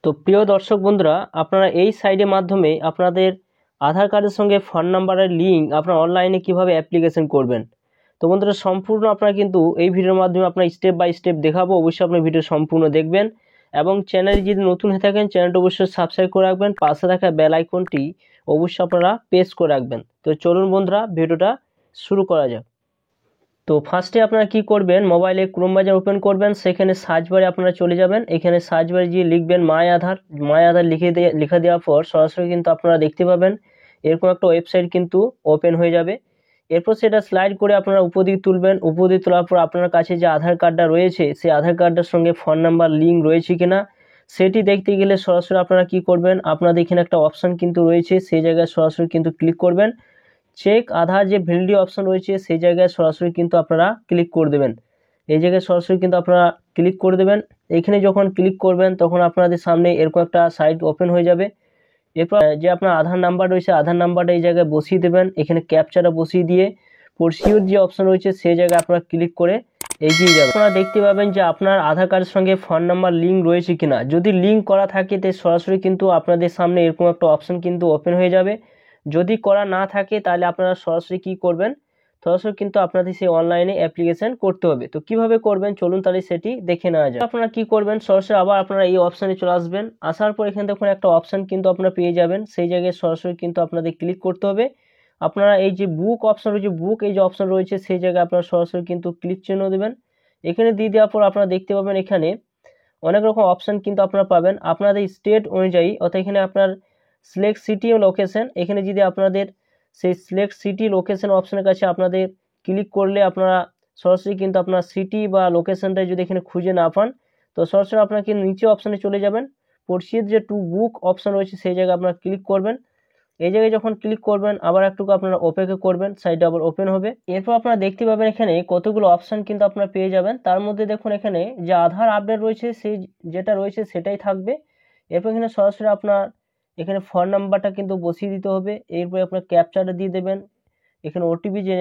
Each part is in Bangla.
তো প্রিয় দর্শক বন্ধুরা, আপনারা এই সাইটের মাধ্যমে আপনাদের আধার কার্ডের সঙ্গে ফোন নাম্বারের লিঙ্ক আপনারা অনলাইনে কিভাবে অ্যাপ্লিকেশন করবেন। তো বন্ধুরা, সম্পূর্ণ আপনারা কিন্তু এই ভিডিওর মাধ্যমে আপনারা স্টেপ বাই স্টেপ দেখাবো। অবশ্যই আপনার ভিডিও সম্পূর্ণ দেখবেন এবং চ্যানেলে যদি নতুন হয়ে থাকেন চ্যানেলটা অবশ্যই সাবস্ক্রাইব করে রাখবেন, পাশে থাকা বেল আইকনটি অবশ্যই আপনারা প্রেস করে রাখবেন। তো চলুন বন্ধুরা, ভিডিওটা শুরু করা যাক। তো ফার্স্টে আপনারা কি করবেন, মোবাইলে ক্রোম ব্রাউজার ওপেন করবেন, সেখানে সার্চ বারে আপনারা চলে যাবেন। এখানে সার্চ বারে গিয়ে লিখবেন মাই আধার লিখে দেওয়ার পর সরাসরি কিন্তু আপনারা দেখতে পাবেন এরকম একটা ওয়েবসাইট কিন্তু ওপেন হয়ে যাবে। এরপর সেটা স্লাইড করে আপনারা উপর দিকে তুলবেন। উপর দিকে তোলার পর আপনার কাছে যে আধার কার্ডটা রয়েছে সেই আধার কার্ডটার সঙ্গে ফোন নাম্বার লিঙ্ক রয়েছে কিনা সেটি দেখতে গেলে সরাসরি আপনারা কি করবেন, আপনাদের এখানে একটা অপশান কিন্তু রয়েছে, সেই জায়গায় সরাসরি কিন্তু ক্লিক করবেন। চেক আধার যে ভ্যালিডিটি অপশন রয়েছে সেই জায়গায় সরাসরি কিন্তু আপনারা ক্লিক করে দেবেন। এই জায়গায় সরাসরি কিন্তু আপনারা ক্লিক করে দেবেন। এখানে যখন ক্লিক করবেন তখন আপনাদের সামনে এরকম একটা সাইট ওপেন হয়ে যাবে। এরপর যে আপনার আধার নাম্বার রয়েছে আধার নাম্বারটা এই জায়গায় বসিয়ে দেবেন। এখানে ক্যাপচাটা বসিয়ে দিয়ে প্রসিডিউর যে অপশন রয়েছে সেই জায়গায় আপনারা ক্লিক করে এগিয়ে যাবেন। আপনারা দেখতে পাবেন যে আপনার আধার কার্ডের সঙ্গে ফোন নাম্বার লিঙ্ক রয়েছে কিনা। যদি লিঙ্ক করা থাকে তো সরাসরি কিন্তু আপনাদের সামনে এরকম একটা অপশন কিন্তু ওপেন হয়ে যাবে। যদি করা না থাকে তাহলে আপনারা সরাসরি কি করবেন, সরাসরি কিন্তু আপনাদের সেই অনলাইনে অ্যাপ্লিকেশন করতে হবে। তো কিভাবে করবেন চলুন তাহলে সেটি দেখে নেওয়া যায়। আপনারা কি করবেন, সরাসরি আবার আপনারা এই অপশানে চলে আসবেন। আসার পর এখানে দেখুন একটা অপশান কিন্তু আপনারা পেয়ে যাবেন, সেই জায়গায় সরাসরি কিন্তু আপনাদের ক্লিক করতে হবে। আপনারা এই যে বুক অপশন রয়েছে, বুক এই যে অপশন রয়েছে সেই জায়গায় আপনারা সরাসরি কিন্তু ক্লিক চিহ্ন দেবেন। এখানে দিয়ে দেওয়ার পর আপনারা দেখতে পাবেন এখানে অনেক রকম অপশান কিন্তু আপনারা পাবেন আপনাদের স্টেট অনুযায়ী, অর্থাৎ এখানে আপনার সিলেক্ট সিটি ও লোকেশন, এখানে যদি আপনাদের সেই সিলেক্ট সিটি লোকেশন অপশনের কাছে আপনাদের ক্লিক করলে আপনারা সরাসরি কিন্তু আপনার সিটি বা লোকেশনটা যদি এখানে খুঁজে না পান তো সরাসরি আপনাকে নিচে অপশানে চলে যাবেন। প্রসিড যে টু বুক অপশন রয়েছে সেই জায়গায় আপনারা ক্লিক করবেন। এই জায়গায় যখন ক্লিক করবেন আবার একটুকু আপনারা অপেক্ষা করবেন, সাইটটা আবার ওপেন হবে। এরপর আপনারা দেখতে পাবেন এখানে কতগুলো অপশন কিন্তু আপনারা পেয়ে যাবেন। তার মধ্যে দেখুন এখানে যে আধার আপডেট রয়েছে সেই যেটা রয়েছে সেটাই থাকবে। এরপর এখানে সরাসরি আপনার এখানে ফোন নাম্বারটা কিন্তু বসিয়ে দিতে হবে। এরপরে আপনার ক্যাপচাটা দিয়ে দেবেন। এখানে ওটিপি যে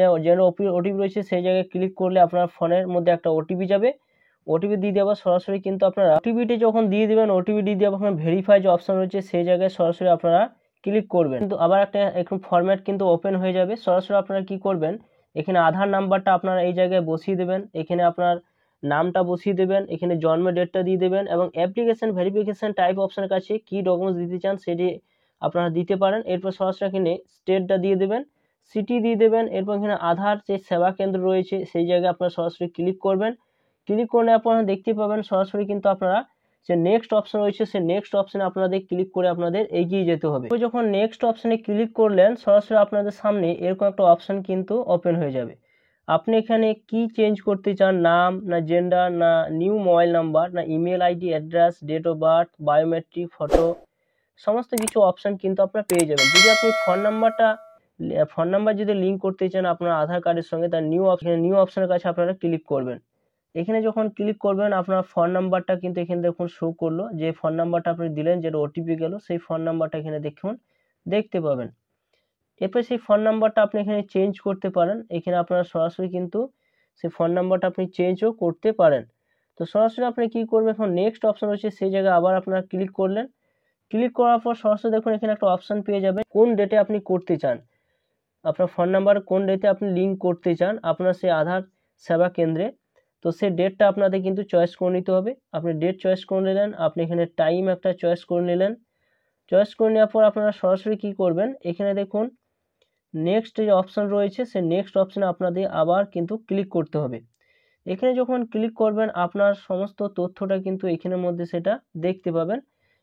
ওটিপি রয়েছে সেই জায়গায় ক্লিক করলে আপনার ফোনের মধ্যে একটা ওটিপি যাবে। ওটিপি দিয়ে দেওয়ার সরাসরি কিন্তু আপনারা ওটিপিটি যখন দিয়ে দেবেন, ওটিপি দিয়ে দেওয়ার আপনার ভেরিফাই যে অপশন রয়েছে সেই জায়গায় সরাসরি আপনারা ক্লিক করবেন। কিন্তু আবার একটা এখন ফরম্যাট কিন্তু ওপেন হয়ে যাবে। সরাসরি আপনারা কি করবেন, এখানে আধার নাম্বারটা আপনারা এই জায়গায় বসিয়ে দেবেন। এখানে আপনার নামটা বসিয়ে দেবেন, এখানে জন্ম ডেটটা দিয়ে দেবেন এবং অ্যাপ্লিকেশন ভেরিফিকেশন টাইপ অপশনের কাছে কি ডকুমেন্টস দিতে চান সেটি আপনারা দিতে পারেন। এরপর সরাসরি এখানে স্টেটটা দিয়ে দেবেন, সিটি দিয়ে দেবেন। এরপর এখানে আধার যে সেবা কেন্দ্র রয়েছে সেই জায়গায় আপনারা সরাসরি ক্লিক করবেন। ক্লিক করলে আপনারা দেখতে পাবেন সরাসরি কিন্তু আপনারা যে নেক্সট অপশন রয়েছে সেই নেক্সট অপশনে আপনাদের ক্লিক করে আপনাদের এগিয়ে যেতে হবে। যখন নেক্সট অপশনে ক্লিক করলেন সরাসরি আপনাদের সামনে এরকম একটা অপশন কিন্তু ওপেন হয়ে যাবে। আপনি এখানে কি চেঞ্জ করতে চান, নাম না জেন্ডার না নিউ মোবাইল নাম্বার না email ID address date of birth biometric photo সমস্ত কিছু অপশন কিন্তু আপনারা পেয়ে যাবেন। যদি আপনি ফোন নাম্বার যদি লিঙ্ক করতে চান আপনার আধার কার্ডের সঙ্গে তার নিউ অপশনের কাছে আপনারা ক্লিক করবেন। এখানে যখন ক্লিক করবেন আপনার ফোন নাম্বারটা কিন্তু এখানে দেখুন শো করলো, যে ফোন নাম্বারটা আপনি দিলেন যেটা ওটিপি গেল সেই ফোন নাম্বারটা এখানে দেখুন দেখতে পাবেন। এরপর সেই ফোন নাম্বারটা আপনি এখানে চেঞ্জ করতে পারেন। এখানে আপনারা সরাসরি কিন্তু সেই ফোন নাম্বারটা আপনি চেঞ্জও করতে পারেন। তো সরাসরি আপনি কি করবেন, এখন নেক্সট অপশন রয়েছে সেই জায়গায় আবার আপনারা ক্লিক করলেন। ক্লিক করার পর সরাসরি দেখুন এখানে একটা অপশন পেয়ে যাবেন কোন ডেটে আপনি করতে চান, আপনার ফোন নাম্বার কোন ডেটে আপনি লিঙ্ক করতে চান আপনার সেই আধার সেবা কেন্দ্রে। তো সেই ডেটটা আপনাদের কিন্তু চয়েস করে নিতে হবে। আপনি ডেট চয়েস করে নিলেন, আপনি এখানে টাইম একটা চয়েস করে নিলেন। চয়েস করে নেওয়ার পর আপনারা সরাসরি কি করবেন, এখানে দেখুন নেক্সট যে অপশন রয়েছে সেই নেক্সট অপশনে আপনাদের আবার কিন্তু ক্লিক করতে হবে। এখানে যখন ক্লিক করবেন আপনার সমস্ত তথ্যটা কিন্তু এখানের মধ্যে সেটা দেখতে পাবেন।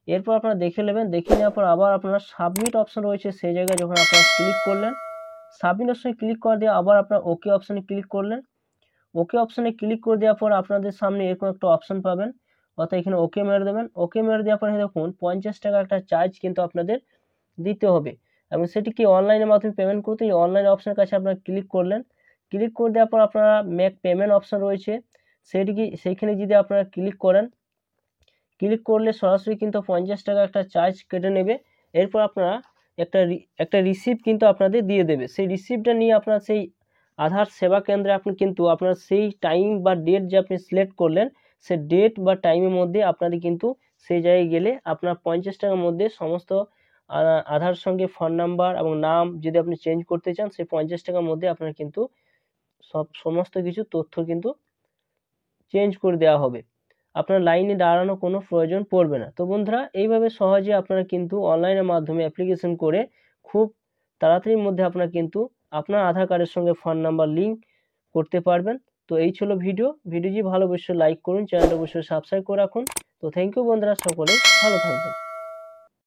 এরপর আপনারা দেখে নেবেন, দেখে নেওয়ার পর আবার আপনার সাবমিট অপশন রয়েছে সেই জায়গায় যখন আপনারা ক্লিক করলেন, সাবমিট অপশনে ক্লিক করে দিয়ে আবার আপনার ওকে অপশনে ক্লিক করলেন। ওকে অপশনে ক্লিক করে দেওয়ার পর আপনাদের সামনে এরকম একটা অপশন পাবেন, অর্থাৎ এখানে ওকে মেরে দেবেন। ওকে মেরে দেওয়ার পরে দেখুন 50 টাকা একটা চার্জ কিন্তু আপনাদের দিতে হবে এবং সেটি কি অনলাইনের মাধ্যমে পেমেন্ট করতে এই অনলাইন অপশনের কাছে আপনারা ক্লিক করলেন। ক্লিক করে দেওয়ার পর আপনারা মেক পেমেন্ট অপশন রয়েছে সেইখানে যদি আপনারা ক্লিক করেন, ক্লিক করলে সরাসরি কিন্তু 50 টাকা একটা চার্জ কেটে নেবে। এরপর আপনারা একটা রিসিপ্ট কিন্তু আপনাদের দিয়ে দেবে। সেই রিসিপ্টটা নিয়ে আপনার সেই আধার সেবা কেন্দ্রে আপনি কিন্তু আপনার সেই টাইম বা ডেট যে আপনি সিলেক্ট করলেন সে ডেট বা টাইমের মধ্যে আপনাদের কিন্তু সেই জায়গায় গেলে আপনার 50 টাকার মধ্যে সমস্ত আধার সঙ্গে ফোন নাম্বার এবং নাম যদি আপনি চেঞ্জ করতে চান, সেই 50 টাকার মধ্যে আপনার কিন্তু সমস্ত কিছু তথ্য কিন্তু চেঞ্জ করে দেওয়া হবে। আপনার লাইনে দাঁড়ানো কোনো প্রয়োজন পড়বে না। তো বন্ধুরা, এইভাবে সহজে আপনারা কিন্তু অনলাইনের মাধ্যমে অ্যাপ্লিকেশন করে খুব তাড়াতাড়ির মধ্যে আপনারা কিন্তু আপনার আধার কার্ডের সঙ্গে ফোন নাম্বার লিঙ্ক করতে পারবেন। তো এই ছিল ভিডিওটি ভালো অবশ্যই লাইক করুন, চ্যানেলটা অবশ্যই সাবস্ক্রাইব করে রাখুন। তো থ্যাংক ইউ বন্ধুরা, সকলে ভালো থাকবেন।